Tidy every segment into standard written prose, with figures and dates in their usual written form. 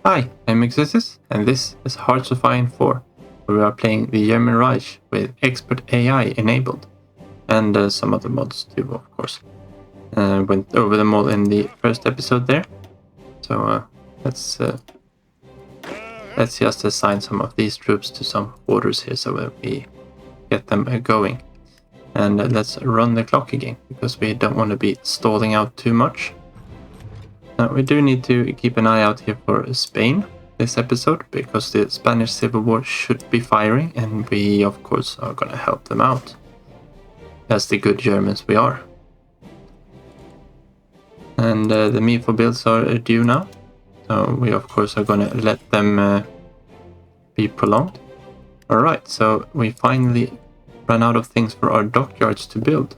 Hi, I'm Exesis, and this is Hearts of Iron 4, where we are playing the German Reich with expert AI enabled, and some other mods too, of course. Went over them all in the first episode there, so let's just assign some of these troops to some orders here so that we get them going. And let's run the clock again, because we don't want to be stalling out too much. We do need to keep an eye out here for Spain this episode, because the Spanish Civil War should be firing, and we of course are going to help them out as the good Germans we are. And the MIFO builds are due now, so we of course are going to let them be prolonged. Alright, so we finally ran out of things for our dockyards to build,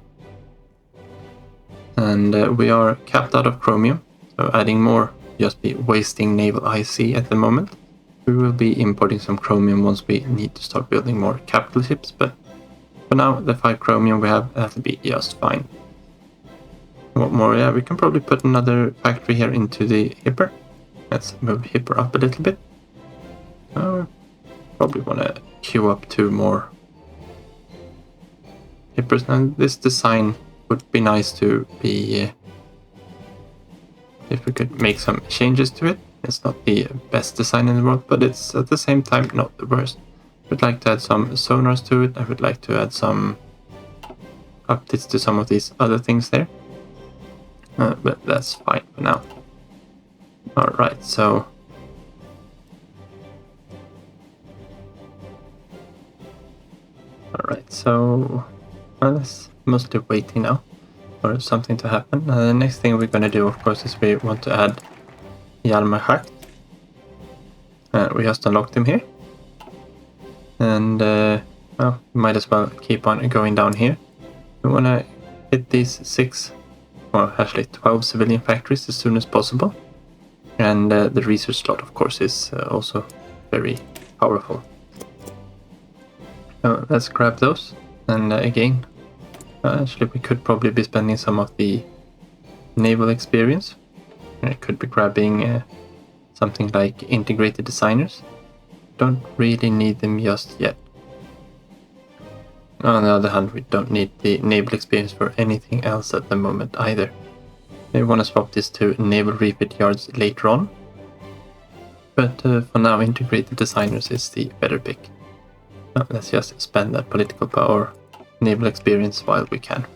and we are capped out of chromium. So adding more just be wasting naval IC at the moment. We will be importing some chromium once we need to start building more capital ships, but for now the 5 chromium we have, that'll be just fine. What more? Yeah, we can probably put another factory here into the hipper. Let's move hipper up a little bit. Probably want to queue up 2 more hippers. Now this design would be nice to be... if we could make some changes to it. It's not the best design in the world, but it's at the same time not the worst. I would like to add some sonars to it. I would like to add some updates to some of these other things there. But that's fine for now. Alright, so... let's mostly waiting now for something to happen. The next thing we're going to do, of course, is we want to add Reich. We just unlocked him here. And, well, we might as well keep on going down here. We want to hit these 6, or actually 12 civilian factories as soon as possible. And the research slot, of course, is also very powerful. So let's grab those. And again, actually, we could probably be spending some of the naval experience. I could be grabbing something like integrated designers. Don't really need them just yet. On the other hand, we don't need the naval experience for anything else at the moment either. We want to swap this to naval refit yards later on. But for now, integrated designers is the better pick. Let's just spend that political power, naval experience while we can.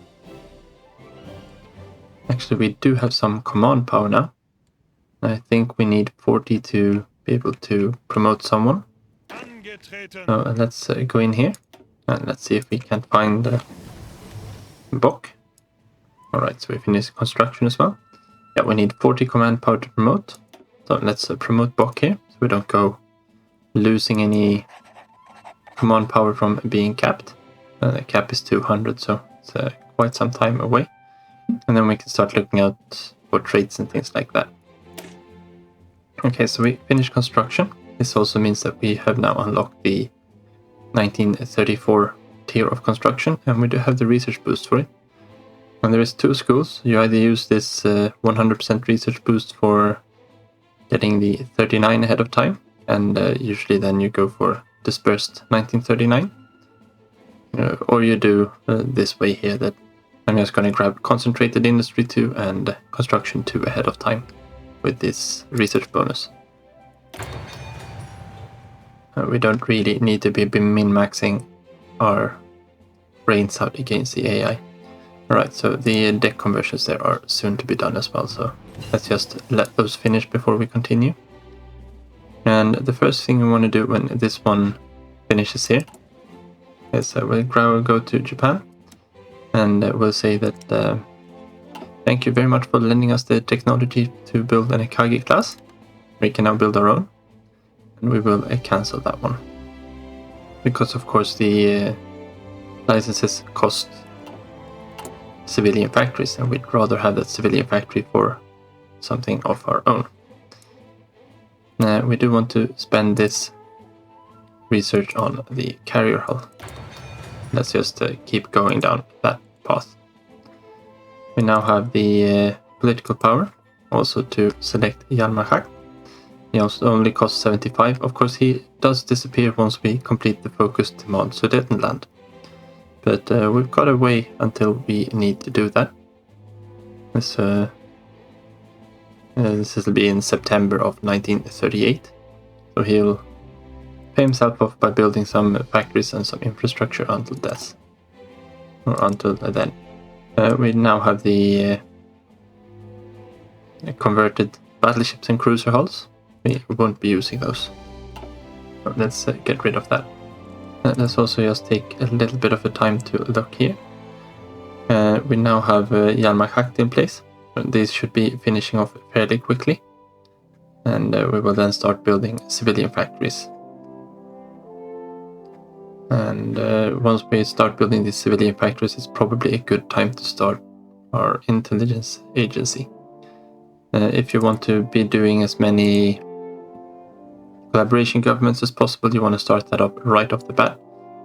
Actually, we do have some command power now. I think we need 40 to be able to promote someone. So let's go in here and let's see if we can find Bok. Alright, so we finished construction as well. Yeah, we need 40 command power to promote. So let's promote Bok here, so we don't go losing any command power from being capped. The cap is 200, so it's quite some time away. And then we can start looking out for traits and things like that. Okay, so we finished construction. This also means that we have now unlocked the 1934 tier of construction, and we do have the research boost for it. When there is 2 schools, you either use this 100% research boost for getting the 39 ahead of time, and usually then you go for dispersed 1939. Or you do this way here, that I'm just going to grab concentrated industry 2 and construction 2 ahead of time with this research bonus. We don't really need to be min-maxing our brains out against the AI. Alright, so the deck conversions there are soon to be done as well, so let's just let those finish before we continue. And the first thing we want to do when this one finishes here is we'll go to Japan, and we'll say that thank you very much for lending us the technology to build an Akagi class. We can now build our own, and we will cancel that one. Because of course the licenses cost civilian factories, and we'd rather have that civilian factory for something of our own. We do want to spend this research on the carrier hull. Let's just keep going down that path. We now have the political power also to select Reich. He also only costs 75. Of course, he does disappear once we complete the focused mod Sudetenland. But we've got a way until we need to do that. This will be in September of 1938. So he'll pay himself off by building some factories and some infrastructure until death. Or until then. We now have the converted battleships and cruiser hulls. We won't be using those. So let's get rid of that. Let's also just take a little bit of a time to look here. We now have Hjalmar in place. These should be finishing off fairly quickly. And we will then start building civilian factories. And once we start building these civilian factories, it's probably a good time to start our intelligence agency. If you want to be doing as many collaboration governments as possible, you want to start that up right off the bat.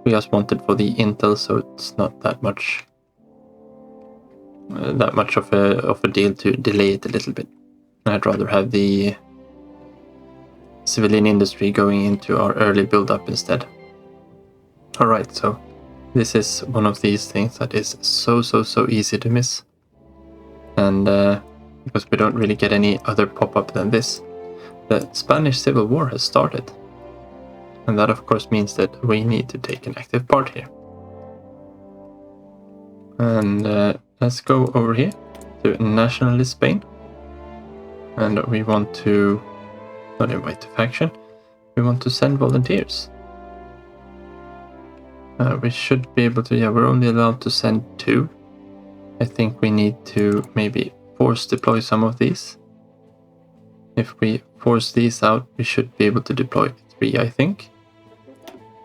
We just want it for the intel, so it's not that much of a deal to delay it a little bit. I'd rather have the civilian industry going into our early build-up instead. Alright, so this is one of these things that is so easy to miss. And because we don't really get any other pop-up than this. The Spanish Civil War has started. And that of course means that we need to take an active part here. And let's go over here to Nationalist Spain. And we want to not invite to faction. We want to send volunteers. We should be able to, yeah, we're only allowed to send 2. I think we need to maybe force deploy some of these. If we force these out, we should be able to deploy 3, I think.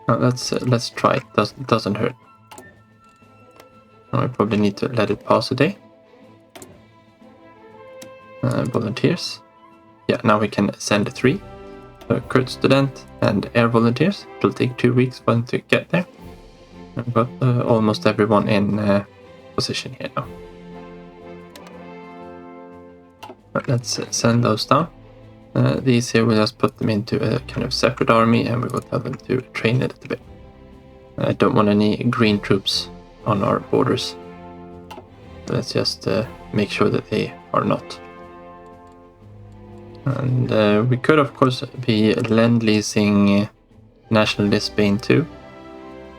Now let's try it. Doesn't hurt. Now we probably need to let it pass a day. Volunteers. Yeah, now we can send 3. So Kurt Student and Air Volunteers. It'll take 2 weeks for them to get there. I've got almost everyone in position here now. But let's send those down. These here, we'll just put them into a kind of separate army and we will tell them to train it a bit. I don't want any green troops on our borders. So let's just make sure that they are not. And we could of course be lend-leasing Nationalist Spain too.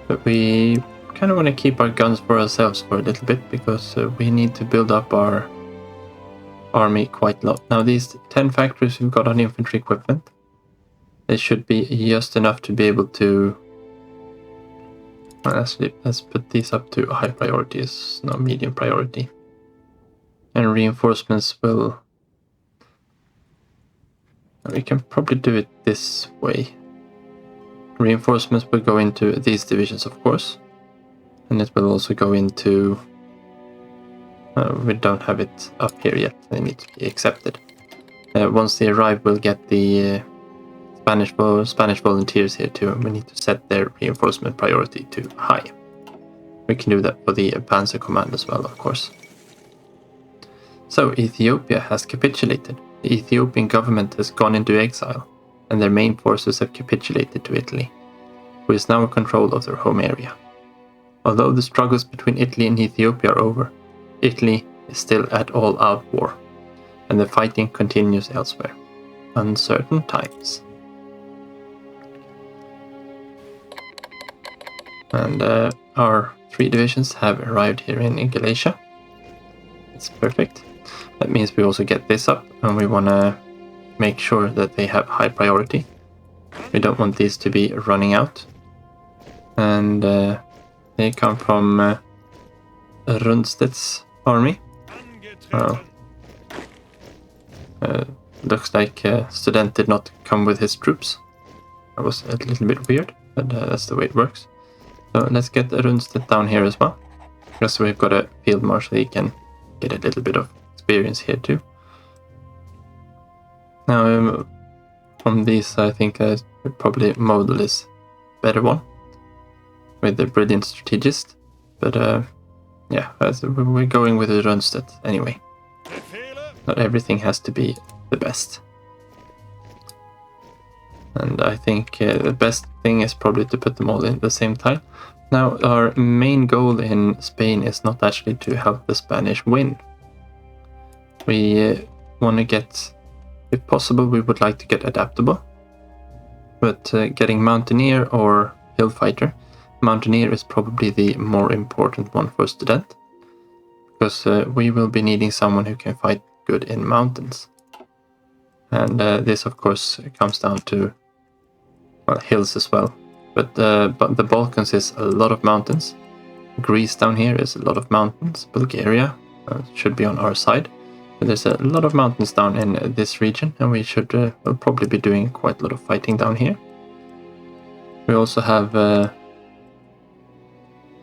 But we kind of want to keep our guns for ourselves for a little bit because we need to build up our army quite a lot. Now these 10 factories we've got on infantry equipment, they should be just enough to be able to... Well, let's put these up to high priorities, no, medium priority. And reinforcements will... We can probably do it this way. Reinforcements will go into these divisions, of course. And it will also go into... we don't have it up here yet. They need to be accepted. Once they arrive, we'll get the Spanish volunteers here too. And we need to set their reinforcement priority to high. We can do that for the Panzer Command as well, of course. So Ethiopia has capitulated. The Ethiopian government has gone into exile, and their main forces have capitulated to Italy, who is now in control of their home area. Although the struggles between Italy and Ethiopia are over, Italy is still at all-out war, and the fighting continues elsewhere. Uncertain times. And our 3 divisions have arrived here in Galatia. It's perfect. That means we also get this up, and we want to make sure that they have high priority. We don't want these to be running out. And they come from Rundstedt's army. Looks like Student did not come with his troops. That was a little bit weird, but that's the way it works. So let's get Rundstedt down here as well. Just so we've got a field marshal, he can get a little bit of experience here too. Now, from these, I think probably Model is a better one with the brilliant strategist. But yeah, we're going with the Rundstedt anyway. Not everything has to be the best. And I think the best thing is probably to put them all in the same tile. Now, our main goal in Spain is not actually to help the Spanish win. We want to get, if possible, we would like to get adaptable. But getting Mountaineer or Hillfighter, Mountaineer is probably the more important one for Student. Because we will be needing someone who can fight good in mountains. And this, of course, comes down to, well, hills as well. But the Balkans is a lot of mountains. Greece down here is a lot of mountains. Bulgaria should be on our side. But there's a lot of mountains down in this region, and we should we'll probably be doing quite a lot of fighting down here. We also have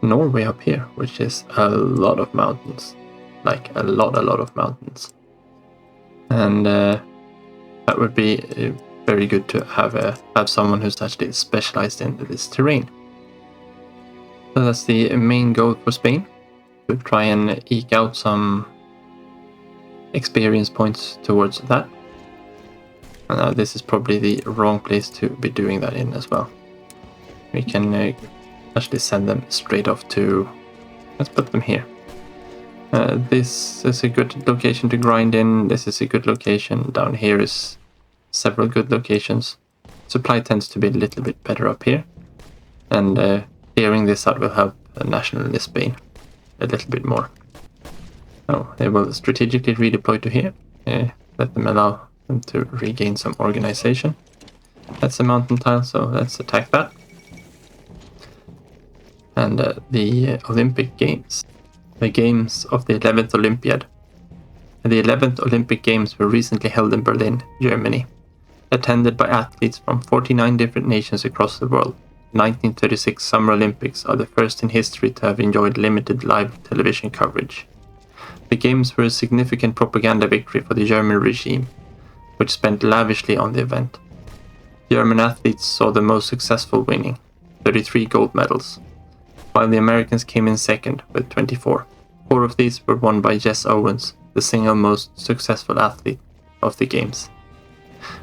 Norway up here, which is a lot of mountains. Like a lot of mountains. And that would be very good to have someone who's actually specialized in this terrain. So that's the main goal for Spain, to try and eke out some experience points towards that. And this is probably the wrong place to be doing that in as well. We can actually send them straight off to, let's put them here. This is a good location to grind in. This is a good location. Down here is several good locations. Supply tends to be a little bit better up here. And clearing this out will help national Spain a little bit more. So they will strategically redeploy to here. Let them allow them to regain some organization. That's a mountain tile, so let's attack that. And the Olympic Games. The Games of the 11th Olympiad. The 11th Olympic Games were recently held in Berlin, Germany, attended by athletes from 49 different nations across the world. The 1936 Summer Olympics are the first in history to have enjoyed limited live television coverage. The Games were a significant propaganda victory for the German regime, which spent lavishly on the event. German athletes saw the most successful winning, 33 gold medals, while the Americans came in second with 24. 4 of these were won by Jess Owens, the single most successful athlete of the Games.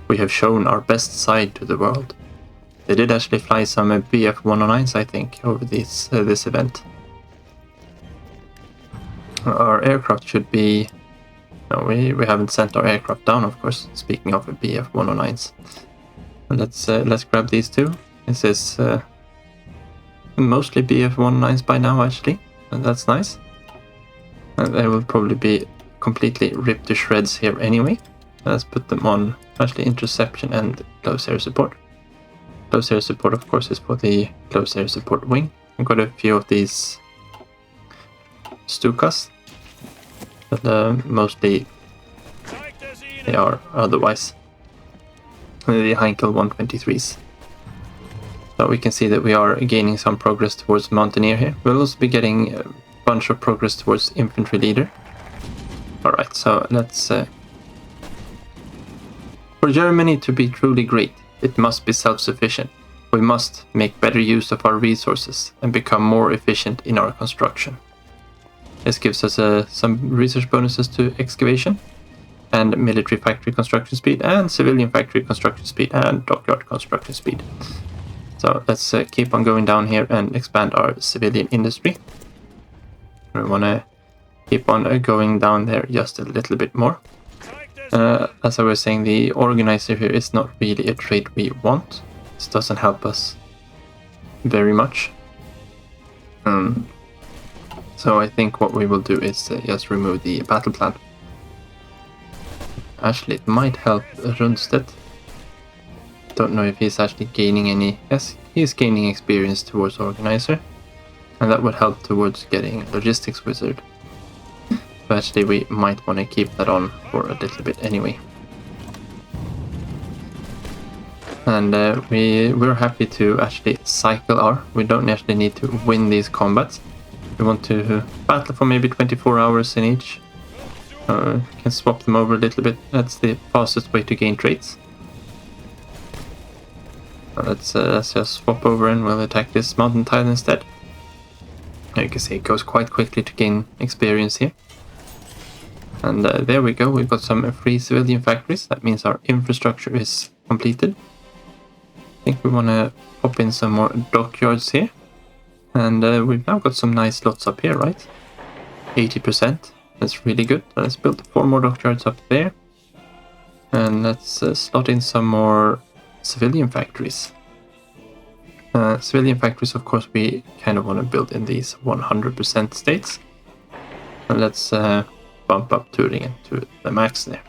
We have shown our best side to the world. They did actually fly some BF 109s, I think, over this event. Our aircraft should be... No, we haven't sent our aircraft down, of course, speaking of BF 109s. Let's grab these two. This is mostly BF 109s by now, actually, and that's nice. And they will probably be completely ripped to shreds here anyway. Let's put them on actually interception and close air support. Close air support, of course, is for the close air support wing. I've got a few of these Stukas, but mostly they are otherwise the Heinkel 123s. So we can see that we are gaining some progress towards Mountaineer here. We'll also be getting a bunch of progress towards Infantry Leader. Alright, so let's... For Germany to be truly great, it must be self-sufficient. We must make better use of our resources and become more efficient in our construction. This gives us some research bonuses to excavation, and military factory construction speed, and civilian factory construction speed, and dockyard construction speed. So let's keep on going down here and expand our civilian industry. We want to keep on going down there just a little bit more. As I was saying, the organizer here is not really a trait we want. This doesn't help us very much. So I think what we will do is just remove the battle plan. Actually, it might help Rundstedt. Don't know if he's actually gaining any... Yes, he's gaining experience towards organizer. And that would help towards getting logistics wizard. But actually we might want to keep that on for a little bit anyway. And we're happy to actually cycle our... We don't actually need to win these combats. We want to battle for maybe 24 hours in each. Can swap them over a little bit. That's the fastest way to gain traits. Let's just swap over and we'll attack this mountain tile instead. Now you can see it goes quite quickly to gain experience here. And there we go, we've got some free civilian factories. That means our infrastructure is completed. think we want to pop in some more dockyards here. And we've now got some nice slots up here, right? 80%. That's really good. Let's build 4 more dockyards up there. And let's slot in some more civilian factories. Civilian factories, of course, we kind of want to build in these 100% states. And let's bump up Turingen to the max there.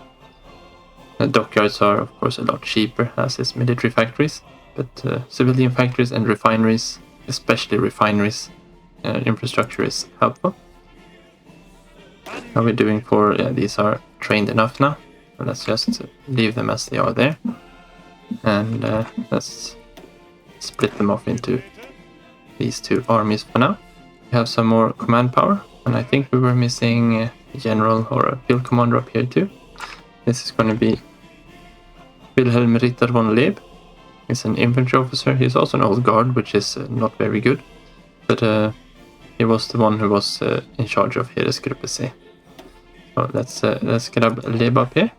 Dockyards are, of course, a lot cheaper, as is military factories. But civilian factories and refineries, especially refineries, infrastructure is helpful. How are we doing for... Yeah, these are trained enough now. So let's just leave them as they are there. And let's split them off into these 2 armies for now. We have some more command power. And I think we were missing a general or a field commander up here too. This is going to be Wilhelm Ritter von Leeb. He's an infantry officer. He's also an old guard, which is not very good. But he was the one who was in charge of Heeresgruppe C. So let's grab Leeb up here.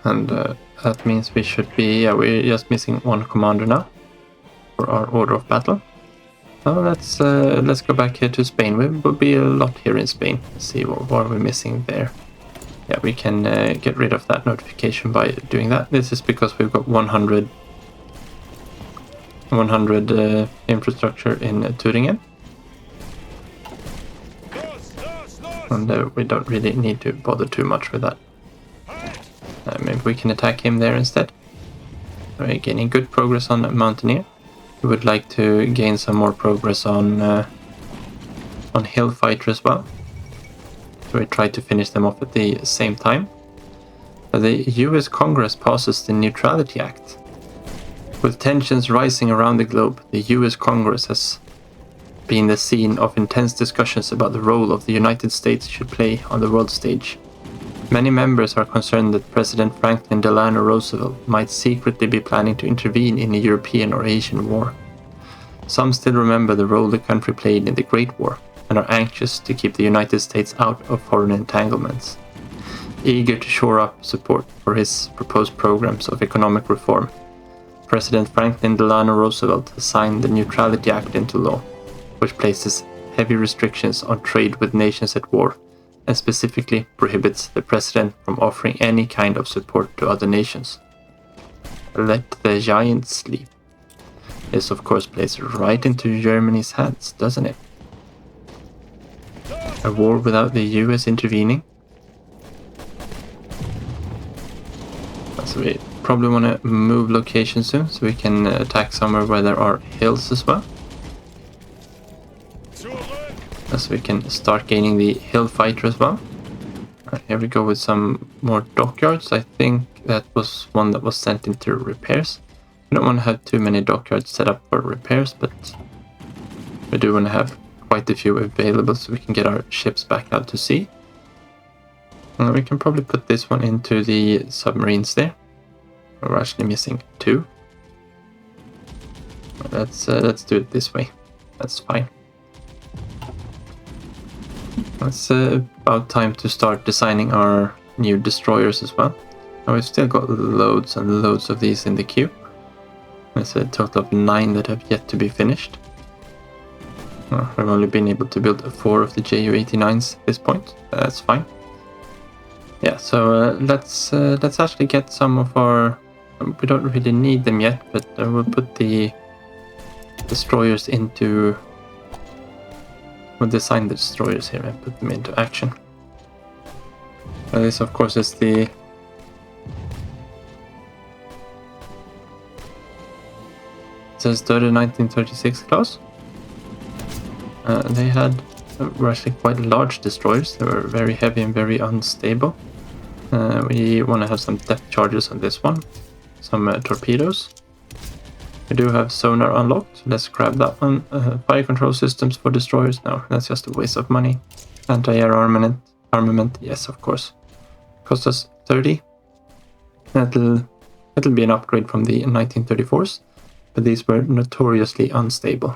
And that means we should be... Yeah, we're just missing 1 commander now for our order of battle. Now let's go back here to Spain. We will be a lot here in Spain. Let's see what are we missing there. Yeah, we can get rid of that notification by doing that. This is because we've got 100 infrastructure in Turingen. And we don't really need to bother too much with that. Maybe we can attack him there instead. We're gaining good progress on Mountaineer. We would like to gain some more progress on Hillfighter as well. So we try to finish them off at the same time. The US Congress passes the Neutrality Act. With tensions rising around the globe, the US Congress has been the scene of intense discussions about the role of the United States should play on the world stage. Many members are concerned that President Franklin Delano Roosevelt might secretly be planning to intervene in a European or Asian war. Some still remember the role the country played in the Great War and are anxious to keep the United States out of foreign entanglements. Eager to shore up support for his proposed programs of economic reform, President Franklin Delano Roosevelt has signed the Neutrality Act into law, which places heavy restrictions on trade with nations at war and specifically prohibits the president from offering any kind of support to other nations. Let the giants sleep. This of course plays right into Germany's hands, doesn't it? A war without the US intervening. So we probably want to move location soon, so we can attack somewhere where there are hills as well. So we can start gaining the hill fighter as well. Here we go with some more dockyards. I think that was one that was sent into repairs. We don't want to have too many dockyards set up for repairs, but we do want to have quite a few available so we can get our ships back out to sea. And we can probably put this one into the submarines there. We're actually missing 2. Let's do it this way. That's fine. It's about time to start designing our new destroyers as well. Now we've still got loads and loads of these in the queue. There's a total of 9 that have yet to be finished. I've only been able to build 4 of the Ju-89s at this point. That's fine. Yeah, so let's actually get some of our... We don't really need them yet, but we'll put the destroyers into... We'll design the destroyers here and put them into action. This of course is the... It says 1936 class. They were actually quite large destroyers. They were very heavy and very unstable. We want to have some depth charges on this one. Some torpedoes. We do have sonar unlocked. Let's grab that one. Fire control systems for destroyers. No, that's just a waste of money. Anti-air armament. Yes, of course. Cost us 30. That'll be an upgrade from the 1934s. But these were notoriously unstable.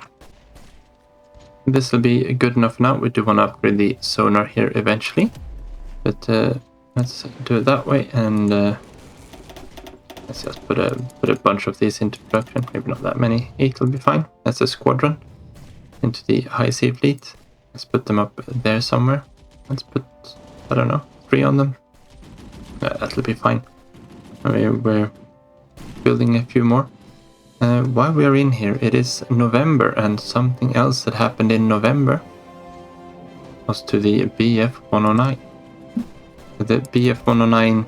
This will be good enough now. We do want to upgrade the sonar here eventually. But let's do it that way. And Let's just put a bunch of these into production. Maybe not that many. 8 will be fine. That's a squadron into the high sea fleet. Let's put them up there somewhere. Let's put, I don't know, 3 on them. That'll be fine. We're building a few more. While we're in here, it is November, and something else that happened in November was to the BF-109. The BF-109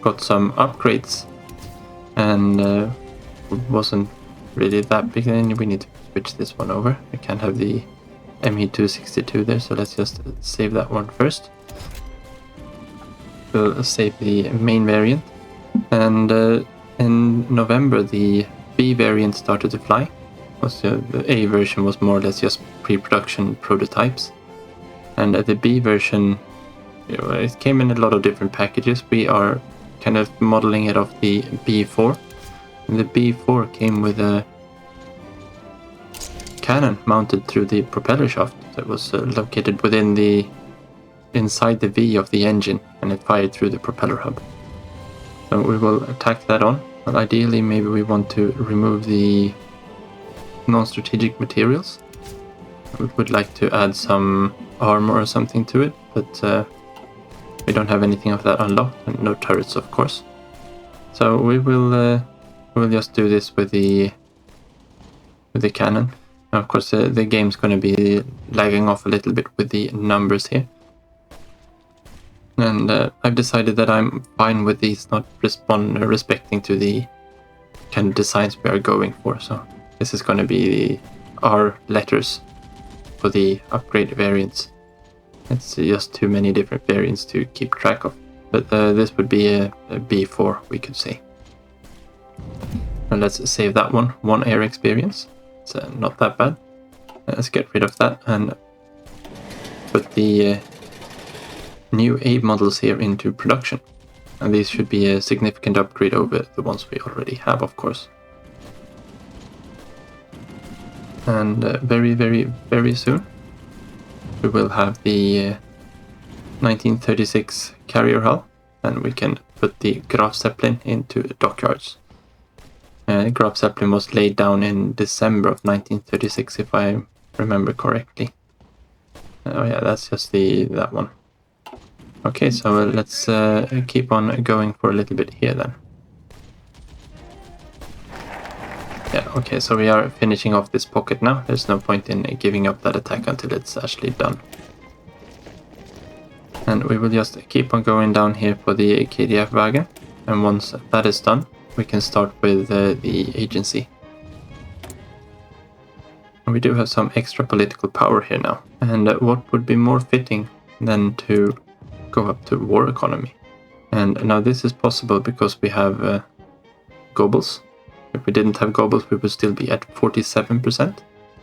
got some upgrades and wasn't really that big. Then we need to switch this one over. We can't have the ME262 there, so let's just save that one first. We'll save the main variant, and in November the B variant started to fly. The A version was more or less just pre-production prototypes, and the B version, it came in a lot of different packages. We are kind of modeling it off the B4, and the B4 came with a cannon mounted through the propeller shaft that was located inside the V of the engine, and it fired through the propeller hub. So we will attack that on. But ideally, maybe we want to remove the non-strategic materials. We would like to add some armor or something to it, but we don't have anything of that unlocked, and no turrets, of course. So we'll just do this with the cannon. Now, of course, the game's going to be lagging off a little bit with the numbers here. And I've decided that I'm fine with these not respecting to the kind of designs we are going for. So this is going to be our letters for the upgrade variants. It's just too many different variants to keep track of. But this would be a B4, we could say. And let's save that one. 1 air experience. It's not that bad. Let's get rid of that and put the new A models here into production. And these should be a significant upgrade over the ones we already have, of course. And very, very, very soon we will have the 1936 carrier hull, and we can put the Graf Zeppelin into the dockyards. Graf Zeppelin was laid down in December of 1936, if I remember correctly. Oh yeah, that's just that one. Okay, so let's keep on going for a little bit here then. Yeah, okay, so we are finishing off this pocket now. There's no point in giving up that attack until it's actually done. And we will just keep on going down here for the KDF wagon. And once that is done, we can start with the agency. And we do have some extra political power here now. And what would be more fitting than to go up to war economy? And now this is possible because we have Goebbels. If we didn't have Goebbels, we would still be at 47%,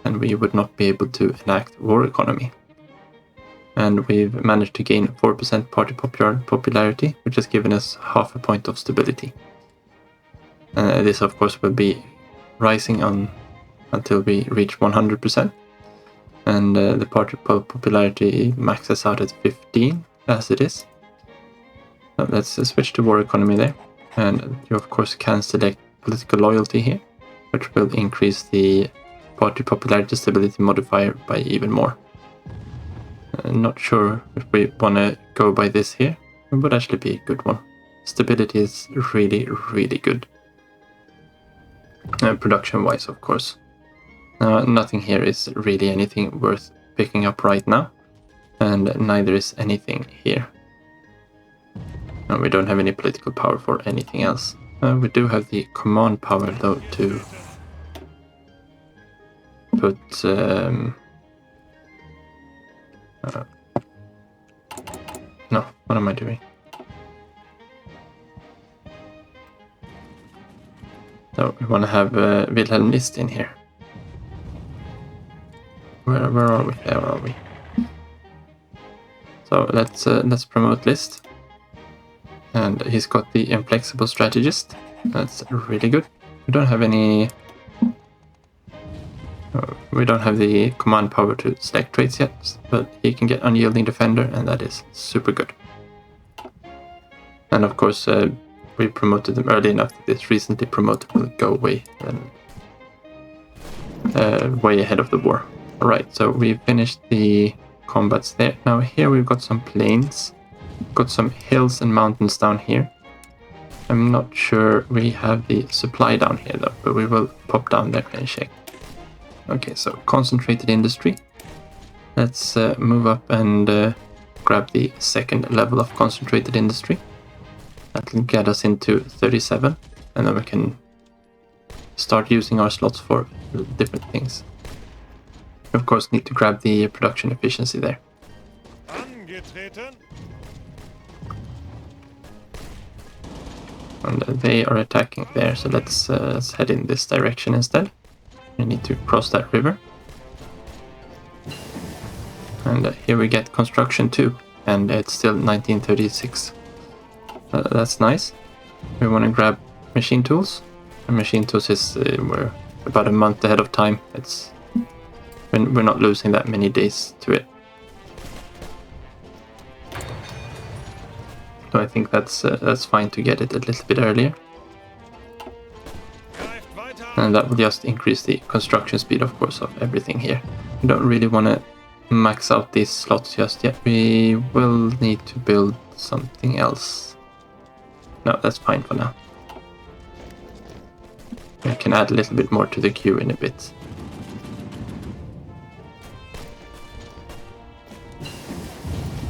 and we would not be able to enact war economy. And we've managed to gain 4% party popularity, which has given us half a point of stability. This, of course, will be rising on until we reach 100%. And the party popularity maxes out at 15, as it is. So let's switch to war economy there. And you, of course, can select political loyalty here, which will increase the party popularity stability modifier by even more. Not sure if we want to go by this here. It would actually be a good one. Stability is really, really good. Production-wise, of course. Nothing here is really anything worth picking up right now, and neither is anything here. And we don't have any political power for anything else. We do have the command power, though, to put no, what am I doing? So we want to have Wilhelm List in here. Where are we? There are we. So let's promote List. And he's got the inflexible strategist. That's really good. We don't have any. We don't have the command power to select traits yet, but he can get unyielding defender, and that is super good. And of course, we promoted them early enough that this recently promoted will go away and way ahead of the war. Alright, so we finished the combats there. Now here we've got some plains, got some hills and mountains down here. I'm not sure we have the supply down here though, but we will pop down there and check. Okay, so concentrated industry. Let's move up and grab the second level of concentrated industry. That will get us into 37, and then we can start using our slots for different things. We of course need to grab the production efficiency there. And they are attacking there, so let's head in this direction instead. We need to cross that river. And here we get construction 2, and it's still 1936. That's nice. We want to grab machine tools. And machine tools is we're about a month ahead of time. We're not losing that many days to it. So I think that's fine to get it a little bit earlier. And that will just increase the construction speed, of course, of everything here. We don't really want to max out these slots just yet. We will need to build something else. No, that's fine for now. We can add a little bit more to the queue in a bit.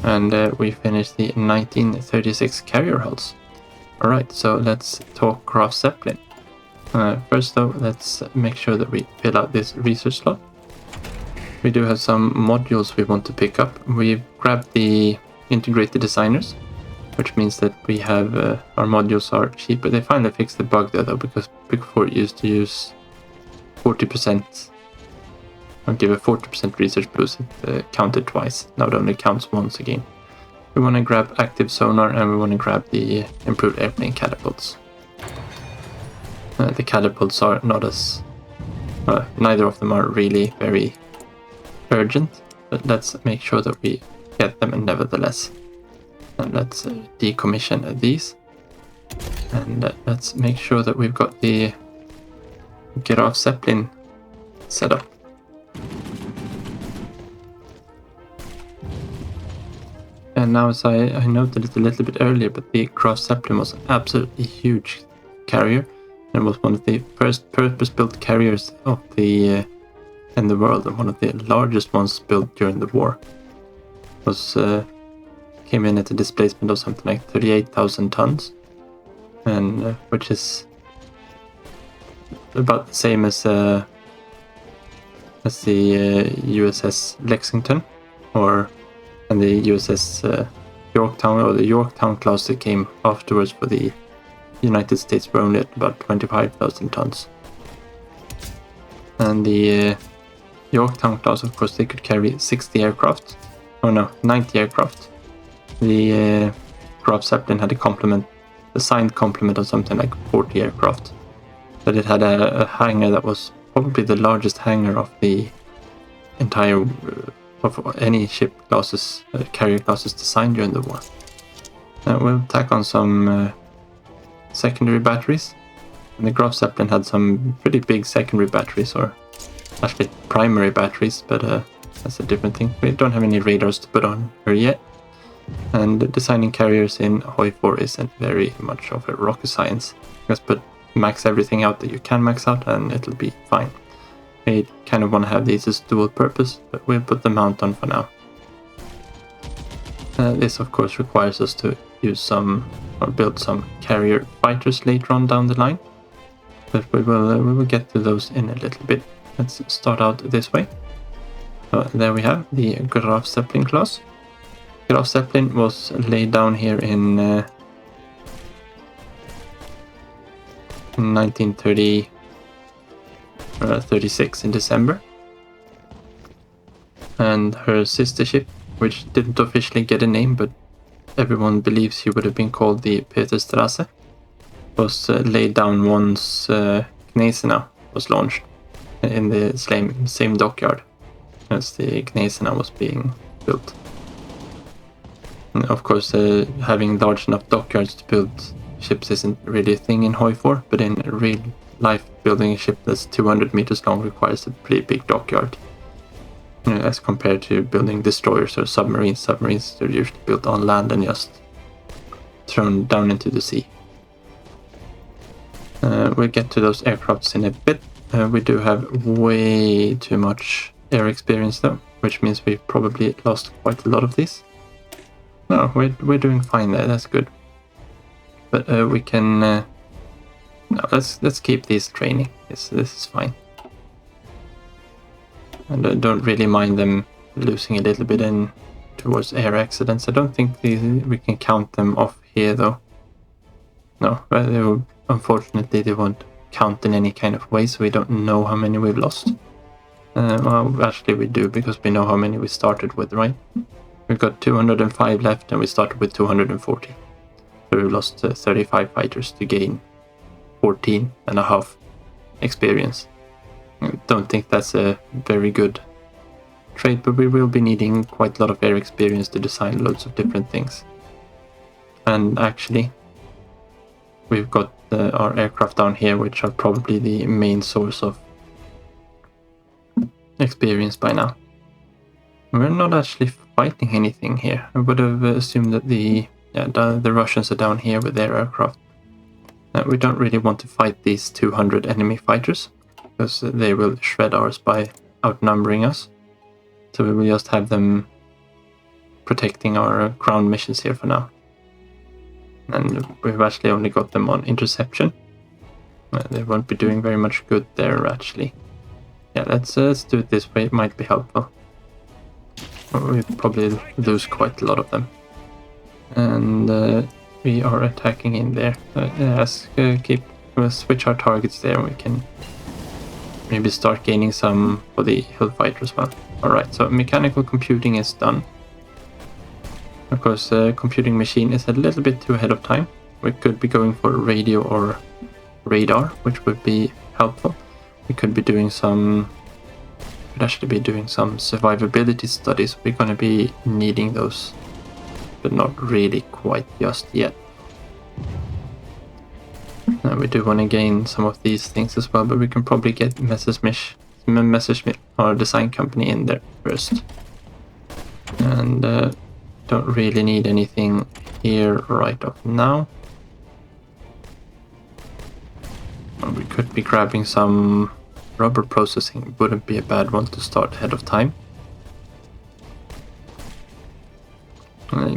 And we finished the 1936 carrier hulls. Alright, so let's talk Graf Zeppelin. First though, let's make sure that we fill out this research slot. We do have some modules we want to pick up. We've grabbed the integrated designers, which means that we have our modules are cheaper. They finally fixed the bug there though, because before it used to use 40%. I'll give a 40% research boost. It counted twice. Now it only counts once again. We want to grab active sonar, and we want to grab the improved airplane catapults. The catapults are not as... neither of them are really very urgent, but let's make sure that we get them nevertheless. And let's decommission these. And let's make sure that we've got the Graf Zeppelin set up. And now, as I noted it a little bit earlier, but the Graf Zeppelin was an absolutely huge carrier. And it was one of the first purpose-built carriers of the in the world, and one of the largest ones built during the war. It was came in at a displacement of something like 38,000 tons, and which is about the same as the USS Lexington, and the USS Yorktown, or the Yorktown class that came afterwards for the United States, were only at about 25,000 tons. And the Yorktown class, of course, they could carry 60 aircraft. Oh no, 90 aircraft. The Graf Zeppelin had a signed complement of something like 40 aircraft. But it had a hangar that was probably the largest hangar of the entire of any ship classes, carrier classes designed during the war. We'll tack on some secondary batteries. And the Graf Zeppelin had some pretty big secondary batteries, or actually primary batteries, but that's a different thing. We don't have any radars to put on her yet. And designing carriers in HOI4 isn't very much of a rocket science. Just max everything out that you can max out, and it'll be fine. We kind of want to have these as dual purpose, but we'll put the mount on for now. This of course requires us to use some, or build some carrier fighters later on down the line. But we will get to those in a little bit. Let's start out this way. So there we have the Graf Zeppelin class. Graf Zeppelin was laid down here in 1936 in December. And her sister ship, which didn't officially get a name, but everyone believes she would have been called the Peterstrasse, was laid down once Gneisenau was launched in the same dockyard as the Gneisenau was being built. And of course, having large enough dockyards to build ships isn't really a thing in HOI4, but in real life, building a ship that's 200 meters long requires a pretty big dockyard. As compared to building destroyers or submarines. Submarines are usually built on land and just thrown down into the sea. We'll get to those aircrafts in a bit. We do have way too much air experience though, which means we probably lost quite a lot of these. No, we're doing fine there, that's good. But we can... no, let's keep these training. This is fine. And I don't really mind them losing a little bit in towards air accidents. I don't think we can count them off here though. No, unfortunately they won't count in any kind of way, so we don't know how many we've lost. Well, actually we do, because we know how many we started with, right? We've got 205 left and we started with 240. So we've lost 35 fighters to gain 14.5 experience. I don't think that's a very good trade, but we will be needing quite a lot of air experience to design loads of different things. And actually, we've got our aircraft down here, which are probably the main source of experience by now. We're not actually fighting anything here. I would have assumed that the Russians are down here with their aircraft. We don't really want to fight these 200 enemy fighters, because they will shred ours by outnumbering us. So we will just have them protecting our ground missions here for now. And we've actually only got them on interception. They won't be doing very much good there, actually. Yeah, let's do it this way, it might be helpful. We probably lose quite a lot of them. And we are attacking in there. Let's switch our targets there, we can maybe start gaining some for the Hellfighter as well. Alright, so mechanical computing is done. Of course, the computing machine is a little bit too ahead of time. We could be going for radio or radar, which would be helpful. We could be doing some... could actually be doing some survivability studies. We're going to be needing those, but not really quite just yet. Now we do want to gain some of these things as well, but we can probably get Messerschmitt, our design company, in there first. And don't really need anything here right off now. We could be grabbing some rubber processing, wouldn't be a bad one to start ahead of time.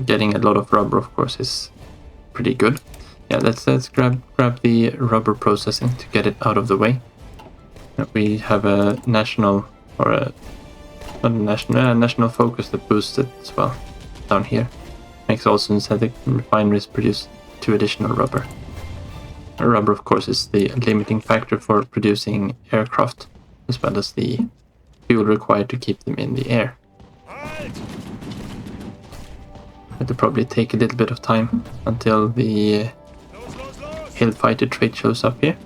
Getting a lot of rubber, of course, is pretty good. Yeah, let's grab the rubber processing to get it out of the way. We have a national, or a national focus that boosts it as well down here. Makes all synthetic refineries produce 2 additional rubber. Rubber, of course, is the limiting factor for producing aircraft, as well as the fuel required to keep them in the air. It'll probably take a little bit of time until the Hellfighter trait shows up here.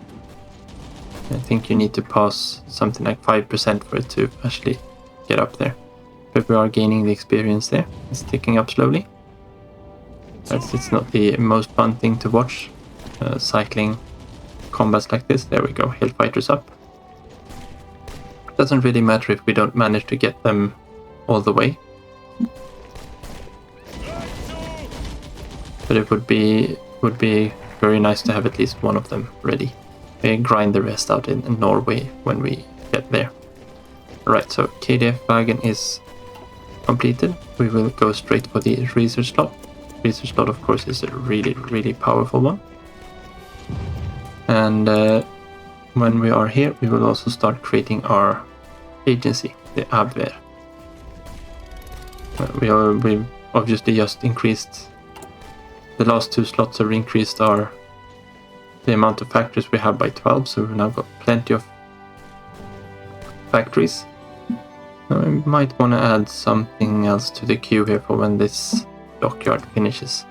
I think you need to pass something like 5% for it to actually get up there. But we are gaining the experience there. It's ticking up slowly. It's not the most fun thing to watch. Cycling combats like this. There we go, Hellfighter's up. Doesn't really matter if we don't manage to get them all the way. But it would be very nice to have at least one of them ready. We grind the rest out in Norway when we get there. Right, so KDF wagon is completed. We will go straight for the research slot. Research slot, of course, is a really powerful one. And when we are here, we will also start creating our agency, the Abwehr. We've obviously just increased. The last 2 slots have increased the amount of factories we have by 12, so we've now got plenty of factories. Now we might want to add something else to the queue here for when this dockyard finishes.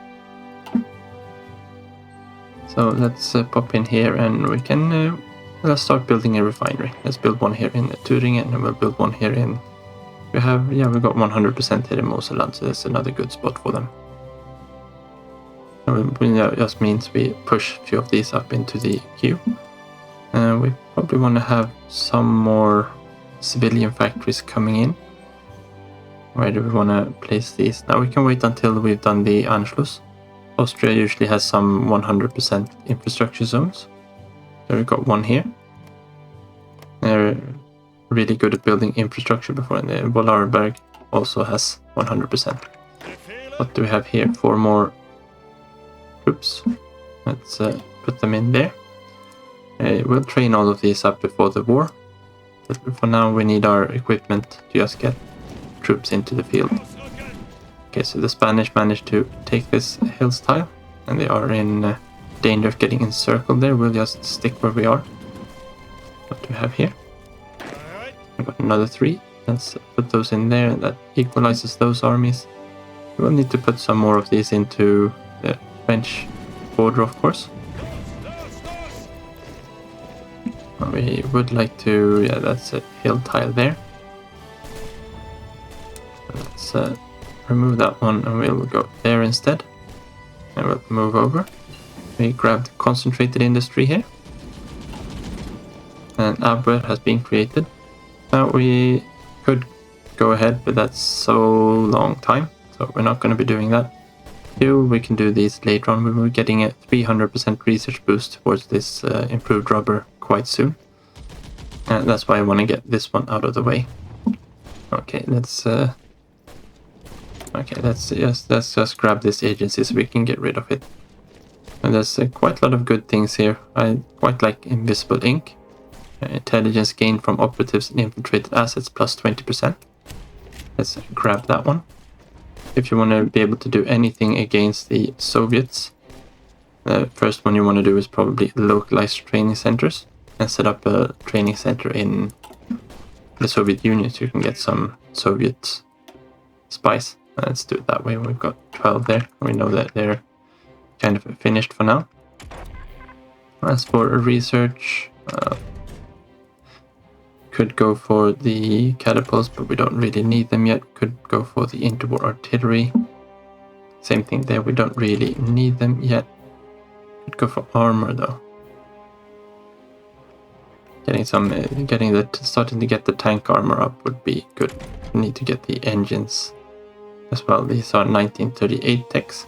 So let's pop in here and we can let's start building a refinery. Let's build one here in Turingen and we'll build one here in... we've got 100% here in Moselland, so that's another good spot for them. That just means we push a few of these up into the queue. We probably want to have some more civilian factories coming in. Where do we want to place these? Now we can wait until we've done the Anschluss. Austria usually has some 100% infrastructure zones. So we've got one here. They're really good at building infrastructure before, and the Vollarberg also has 100%. What do we have here? 4 more troops. Let's put them in there. We'll train all of these up before the war. But for now we need our equipment to just get troops into the field. Okay, so the Spanish managed to take this hills tile, and they are in danger of getting encircled there. We'll just stick where we are. What do we have here? We've got another 3. Let's put those in there. That equalizes those armies. We'll need to put some more of these into the French border, of course. We would like to, yeah, that's a hill tile there. Let's remove that one and we'll go there instead. And we'll move over. We grab the concentrated industry here. And Abwehr has been created. Now we could go ahead, but that's so long time. So we're not going to be doing that. We can do these later on. We're getting a 300% research boost towards this improved rubber quite soon. And that's why I want to get this one out of the way. Okay, let's just grab this agency so we can get rid of it. And there's quite a lot of good things here. I quite like invisible ink. Intelligence gained from operatives and infiltrated assets plus 20%. Let's grab that one. If you want to be able to do anything against the Soviets, the first one you want to do is probably localize training centers and set up a training center in the Soviet Union so you can get some Soviet spies. Let's do it that way. We've got 12 there. We know that they're kind of finished for now. As for research, could go for the catapults, but we don't really need them yet. Could go for the interwar artillery. Same thing there, we don't really need them yet. Could go for armor though. Starting to get the tank armor up would be good. We need to get the engines as well. These are 1938 techs.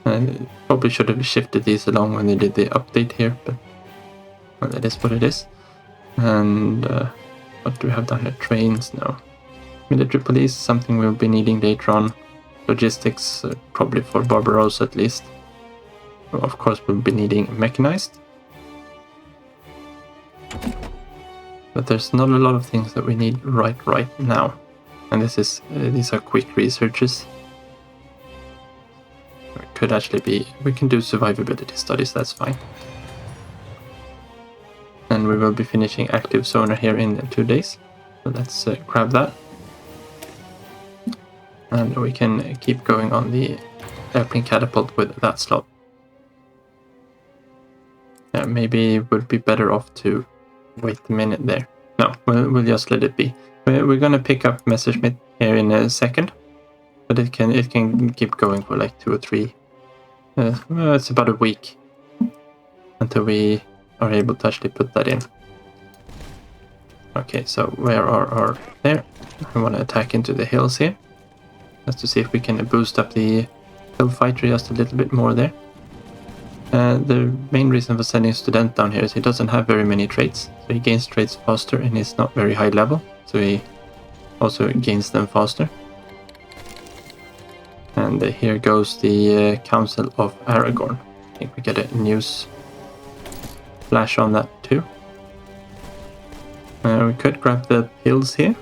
And probably should have shifted these along when they did the update here, but well, that is what it is. And what do we have down here? Trains now. Military police, something we'll be needing later on. Logistics, probably for Barbarossa at least. Of course, we'll be needing mechanized. But there's not a lot of things that we need right now. And these are quick researches. It could actually be, we can do survivability studies, that's fine. And we will be finishing active sonar here in 2 days. So let's grab that. And we can keep going on the airplane catapult with that slot. Yeah, maybe it would be better off to wait a minute there. No, we'll just let it be. We're gonna pick up Messerschmitt here in a second. But it can keep going for like 2 or 3. Well, it's about a week until we are able to actually put that in. Okay, so where are our... There. I want to attack into the hills here. Just to see if we can boost up the hill fighter just a little bit more there. The main reason for sending a student down here is he doesn't have very many traits. So he gains traits faster and he's not very high level. So he also gains them faster. And here goes the Council of Aragorn. I think we get a news flash on that too. We could grab the hills here,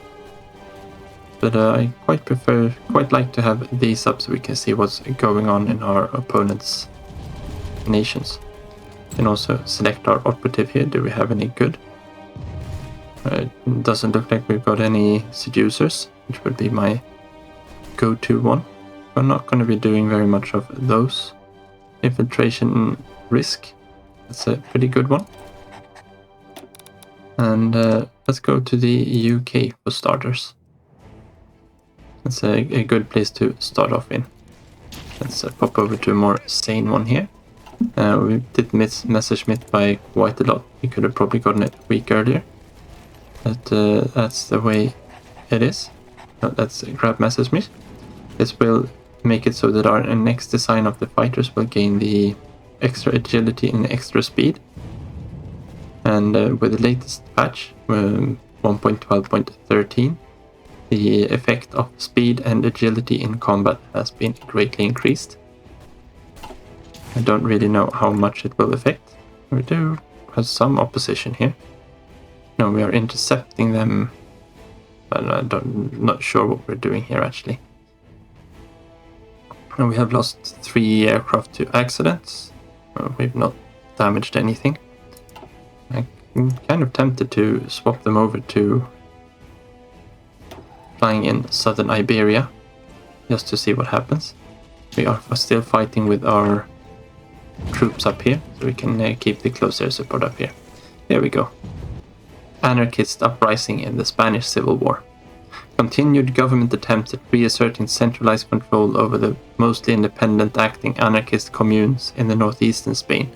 but I quite like to have these up so we can see what's going on in our opponent's nations. And also select our operative here. Do we have any good? It doesn't look like we've got any seducers, which would be my go-to one. We're not going to be doing very much of those. Infiltration risk. That's a pretty good one. And let's go to the UK for starters. That's a good place to start off in. Let's pop over to a more sane one here. We did miss Messerschmitt by quite a lot. We could have probably gotten it a week earlier. But that's the way it is. Let's grab Messerschmitt. This will make it so that our next design of the fighters will gain the extra agility and extra speed. And with the latest patch, 1.12.13, the effect of speed and agility in combat has been greatly increased. I don't really know how much it will affect. We do have some opposition here. No, we are intercepting them, but I'm not sure what we're doing here actually. And we have lost 3 aircraft to accidents. We've not damaged anything. I'm kind of tempted to swap them over to flying in southern Iberia, just to see what happens. We are still fighting with our troops up here, so we can keep the close air support up here. There we go. Anarchist uprising in the Spanish Civil War. Continued government attempts at reasserting centralized control over the mostly independent acting anarchist communes in the northeastern Spain,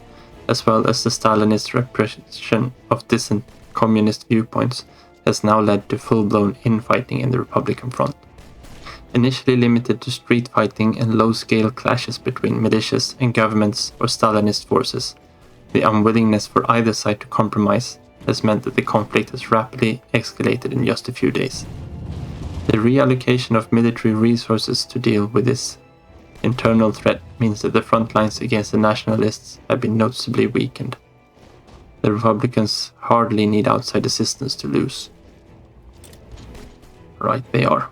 as well as the Stalinist repression of dissident communist viewpoints, has now led to full-blown infighting in the Republican front. Initially limited to street fighting and low-scale clashes between militias and governments or Stalinist forces, the unwillingness for either side to compromise has meant that the conflict has rapidly escalated in just a few days. The reallocation of military resources to deal with this internal threat means that the front lines against the nationalists have been noticeably weakened. The Republicans hardly need outside assistance to lose. Right, they are.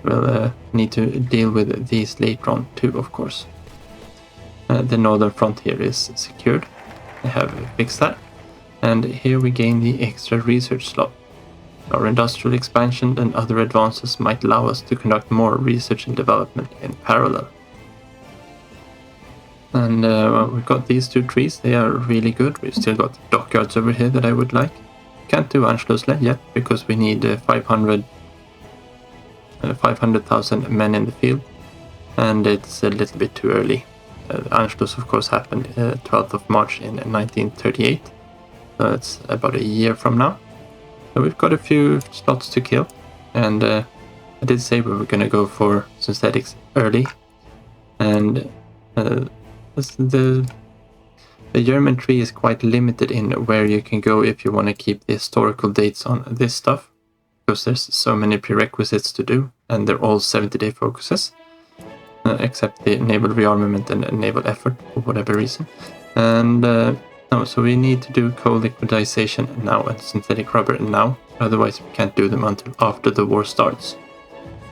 We'll need to deal with these later on too, of course. The northern front here is secured. I have fixed that. And here we gain the extra research slot. Our industrial expansion and other advances might allow us to conduct more research and development in parallel. And we've got these 2 trees, they are really good. We've still got dockyards over here that I would like. Can't do Anschlussle yet because we need 500,000 men in the field, and it's a little bit too early. Anschluss, of course, happened 12th of March in 1938, so it's about a year from now. So we've got a few slots to kill, and I did say we were going to go for synthetics early, and the German tree is quite limited in where you can go if you want to keep the historical dates on this stuff, because there's so many prerequisites to do, and they're all 70-day focuses, except the naval rearmament and naval effort for whatever reason. And so we need to do coal liquidization now and synthetic rubber now, otherwise we can't do them until after the war starts,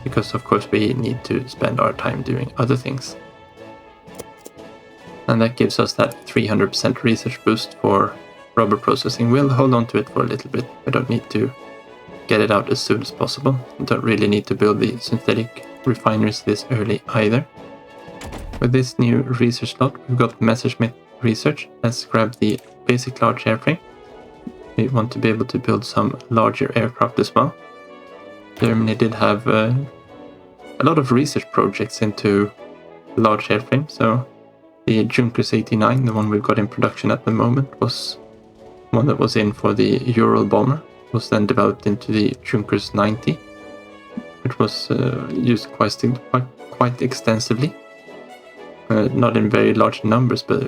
because of course we need to spend our time doing other things. And that gives us that 300% research boost for rubber processing. We'll hold on to it for a little bit. I don't need to get it out as soon as possible. I don't really need to build the synthetic refineries this early either. With this new research slot, we've got Messerschmitt research. Let's grab the basic large airframe. We want to be able to build some larger aircraft as well. Germany did have a lot of research projects into large airframe, so the Junkers 89, the one we've got in production at the moment, was one that was in for the Ural bomber, was then developed into the Junkers 90, which was used quite extensively. Not in very large numbers, but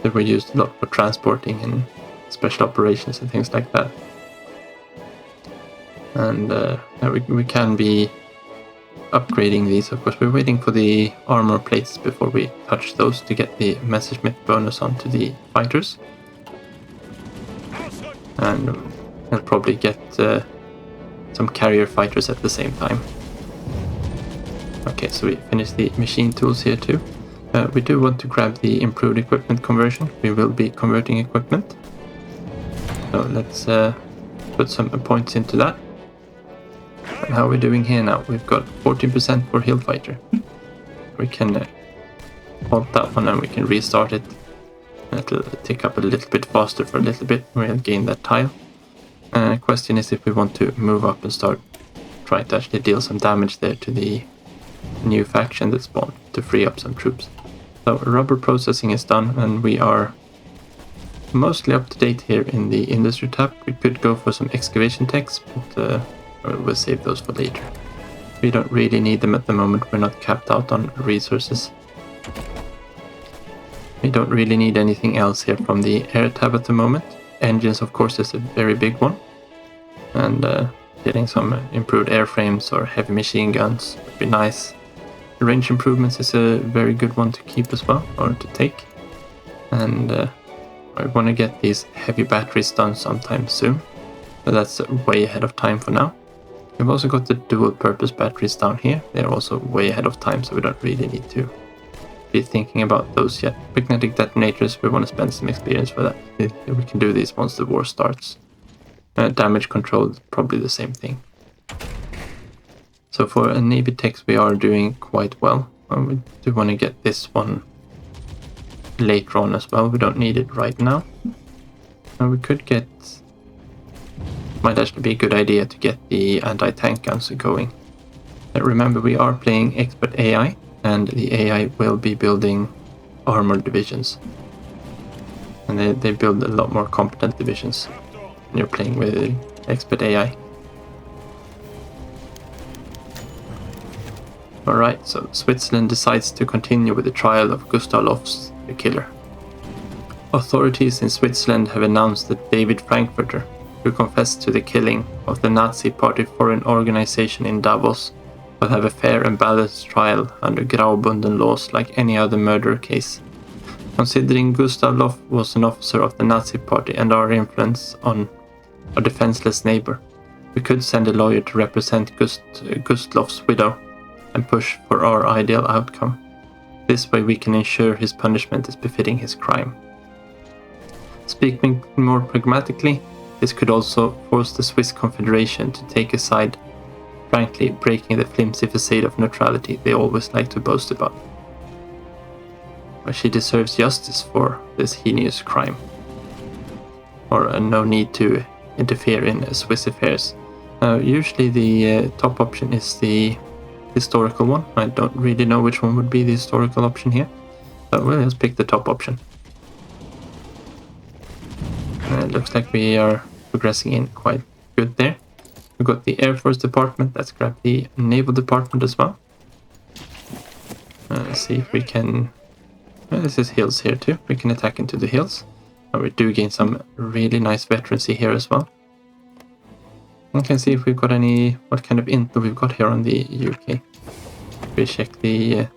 they were used a lot for transporting and special operations and things like that. And we can be upgrading these, of course. We're waiting for the armor plates before we touch those to get the Messerschmitt bonus onto the fighters. And we'll probably get some carrier fighters at the same time. Okay, so we finished the machine tools here too. We do want to grab the improved equipment conversion. We will be converting equipment. So let's put some points into that. And how are we doing here now? We've got 14% for Hill Fighter. We can halt that one and we can restart it. It'll tick up a little bit faster for a little bit. We'll gain that tile. Question is if we want to move up and start trying to actually deal some damage there to the new faction that spawned to free up some troops. So rubber processing is done, and we are mostly up to date here in the industry tab. We could go for some excavation techs, but we'll save those for later. We don't really need them at the moment. We're not capped out on resources. We don't really need anything else here from the air tab at the moment. Engines, of course, is a very big one. And getting some improved airframes or heavy machine guns would be nice. Range improvements is a very good one to keep as well, or to take. And I want to get these heavy batteries done sometime soon. But that's way ahead of time for now. We've also got the dual purpose batteries down here. They're also way ahead of time, so we don't really need to be thinking about those yet. Magnetic detonators, we want to spend some experience for that. We can do these once the war starts. Damage control is probably the same thing. So for a Navy techs we are doing quite well. We do want to get this one later on as well. We don't need it right now. And we could get... might actually be a good idea to get the anti-tank guns going. Remember, we are playing expert AI, and the AI will be building armored divisions. And they build a lot more competent divisions when you're playing with expert AI. Alright, so Switzerland decides to continue with the trial of Gustav Lofs, the killer. Authorities in Switzerland have announced that David Frankfurter, who confessed to the killing of the Nazi Party foreign organization in Davos, will have a fair and balanced trial under Graubunden laws like any other murder case. Considering Gustav Lof was an officer of the Nazi Party and our influence on a defenseless neighbor, we could send a lawyer to represent Gustloff's widow and push for our ideal outcome. This way we can ensure his punishment is befitting his crime. Speaking more pragmatically, this could also force the Swiss Confederation to take a side, frankly breaking the flimsy facade of neutrality they always like to boast about. But she deserves justice for this heinous crime. Or no need to interfere in Swiss affairs. Usually the top option is the historical one. I don't really know which one would be the historical option here. So we'll just pick the top option. It looks like we are progressing in quite good there. We've got the Air Force Department. Let's grab the Naval Department as well. Let's see if we can... this is hills here too. We can attack into the hills. We do gain some really nice veterancy here as well. We can see if we've got any... what kind of intel we've got here on the UK. We check the...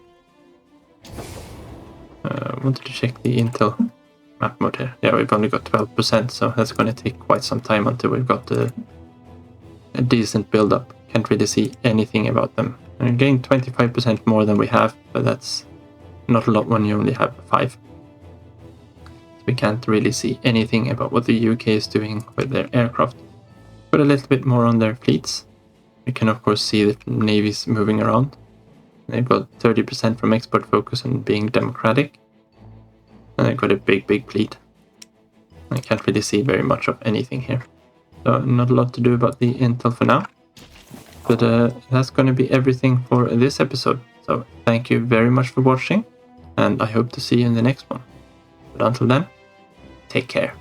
wanted to check the intel map mode here. Yeah, we've only got 12%, so that's going to take quite some time until we've got a decent build-up. Can't really see anything about them. And we gained 25% more than we have, but that's not a lot when you only have 5. So we can't really see anything about what the UK is doing with their aircraft. But a little bit more on their fleets. We can of course see the navies moving around. They've got 30% from export focus and being democratic. And they've got a big fleet. I can't really see very much of anything here. So not a lot to do about the intel for now. But that's going to be everything for this episode. So thank you very much for watching. And I hope to see you in the next one. But until then, take care.